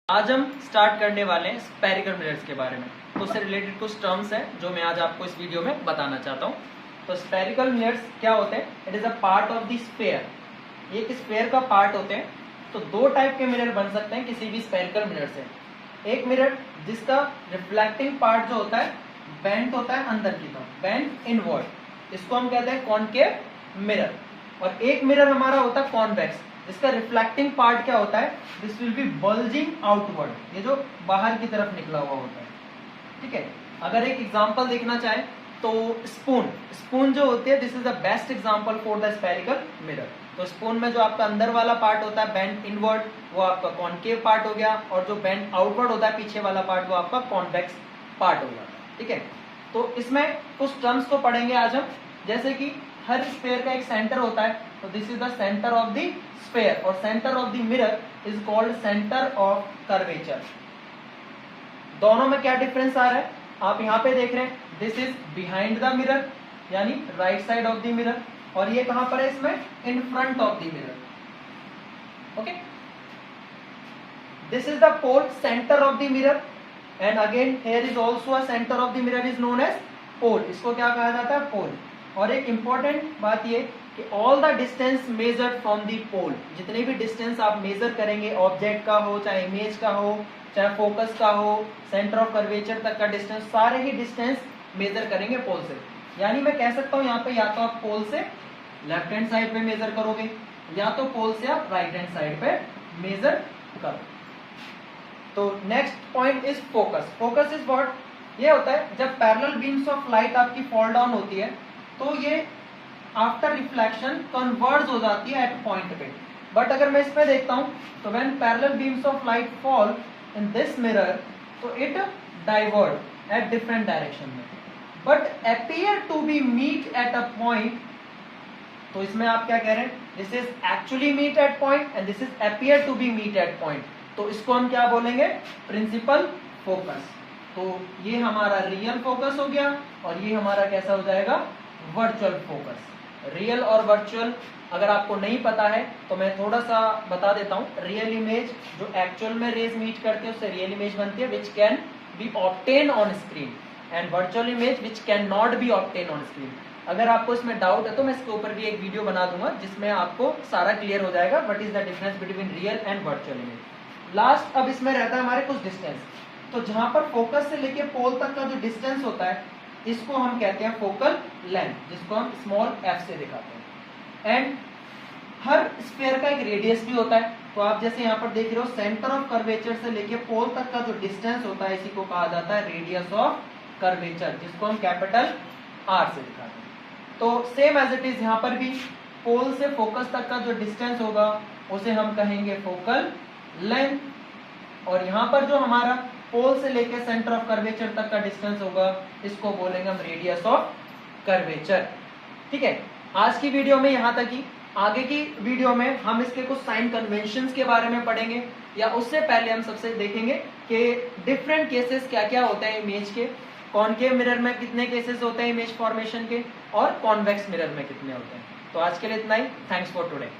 आज हम स्टार्ट करने वाले हैं स्फेरिकल मिरर्स के बारे में। तो उससे रिलेटेड कुछ टर्म्स हैं जो मैं आज आपको इस वीडियो में बताना चाहता हूँ। तो स्फेरिकल मिरर्स क्या होते हैं? It is a part of the sphere. एक स्फेयर का पार्ट होते हैं। तो दो टाइप के मिरर बन सकते हैं किसी भी स्फेरिकल मिरर से। एक मिरर जिसका रिफ्लेक्टिंग पार्ट जो होता है बेंट होता है अंदर की तरफ, बेंट इनवर्ड, इसको हम कहते हैं कॉनकेव मिरर। और एक मिरर हमारा होता है कॉन्वेक्स, जिसका रिफ्लेक्टिंग पार्ट क्या होता है, this will be bulging outward, ये जो बाहर की तरफ निकला हुआ होता है। ठीक है, अगर एक एग्जांपल देखना चाहे तो स्पून जो होती है, this is the best example for the spherical mirror. तो स्पून में जो आपका अंदर वाला पार्ट होता है बेंट इनवर्ड, वो आपका कॉनकेव पार्ट हो गया, और जो बेंट आउटवर्ड होता है पीछे वाला पार्ट, वो आपका कॉन्वेक्स पार्ट हो जाता है। ठीक है, तो इसमें कुछ टर्म्स को पढ़ेंगे आज हम, जैसे कि हर स्फेयर का एक सेंटर होता है, तो this is the centre of the sphere, और centre of the mirror is called centre of curvature. दोनों में क्या डिफरेंस आ रहा है आप यहां पे देख रहे हैं, this is behind the mirror यानी right side of the mirror, और ये कहां पर है इसमें, in front of the mirror. Okay, this is the pole centre of the mirror, and again here is also a centre of the mirror is known as pole. इसको क्या कहा जाता है, पोल। और एक इंपॉर्टेंट बात ये कि all the distance measured from the pole, जितने भी डिस्टेंस आप मेजर करेंगे, ऑब्जेक्ट का हो, चाहे इमेज का हो, चाहे फोकस का हो, सेंटर ऑफ कर्वेचर तक का डिस्टेंस, सारे ही डिस्टेंस मेजर करेंगे पोल से। यानी मैं कह सकता हूं यहाँ पे, या तो आप पोल से लेफ्ट हैंड साइड पे मेजर करोगे, या तो पोल से आप राइट हैंड साइड पे मेजर करो। तो next point is focus. Focus is what, ये होता है जब पैरेलल बीम्स ऑफ लाइट आपकी फॉल डाउन होती है, तो ये आफ्टर रिफ्लेक्शन कन्वर्ज हो जाती है एट पॉइंट पे। बट अगर मैं इसमें देखता हूं, तो when parallel beams of light fall in this mirror, तो it divert at different direction में, but appear to be meet at a point. तो इसमें आप क्या कह रहे हैं, this is actually meet at point and this is appear to be meet at point. तो इसको हम क्या बोलेंगे, प्रिंसिपल फोकस। तो ये हमारा रियल फोकस हो गया, और ये हमारा कैसा हो जाएगा, वर्चुअल फोकस। रियल और वर्चुअल अगर आपको नहीं पता है तो मैं थोड़ा सा बता देता हूं। रियल इमेज जो एक्चुअल में रेज मीट करती है उससे रियल इमेज बनती है, which can be obtain on screen, and virtual image which can not be obtain on screen. अगर आपको इसमें डाउट है तो मैं इसके ऊपर भी एक वीडियो बना दूंगा जिसमें आपको सारा क्लियर हो जाएगा, what is the difference between real and virtual image. Last अब इसमें रहता है हमारे कुछ डिस्टेंस। तो जहां पर फोकस से लेके पोल तक का जो डिस्टेंस होता है, इसको हम कहते हैं फोकल लेंथ, जिसको हम स्मॉल एफ से दिखाते हैं। एंड हर स्फीयर का एक रेडियस भी होता है। तो आप जैसे यहाँ पर देख रहे हो, सेंटर ऑफ कर्वेचर से लेके पोल तक का जो डिस्टेंस होता है, इसी को कहा जाता है रेडियस ऑफ कर्वेचर, जिसको हम कैपिटल आर से दिखाते हैं। तो सेम एज इट इज यहाँ पर भी पोल से फोकस तक का जो डिस्टेंस होगा उसे हम कहेंगे फोकल लेंथ, और यहाँ पर जो हमारा पोल से लेके सेंटर ऑफ कर्वेचर तक का डिस्टेंस होगा, इसको बोलेंगे हम रेडियस ऑफ कर्वेचर। ठीक है, आज की वीडियो में यहाँ तक ही। आगे की वीडियो में हम इसके कुछ साइन कन्वेंशंस के बारे में पढ़ेंगे, या उससे पहले हम सबसे देखेंगे कि डिफरेंट केसेस क्या क्या होते हैं इमेज के। कॉनकेव मिरर में कितने केसेस होते हैं इमेज फॉर्मेशन के, और कॉन्वेक्स मिरर में कितने होते हैं। तो आज के लिए इतना ही। Thanks for today.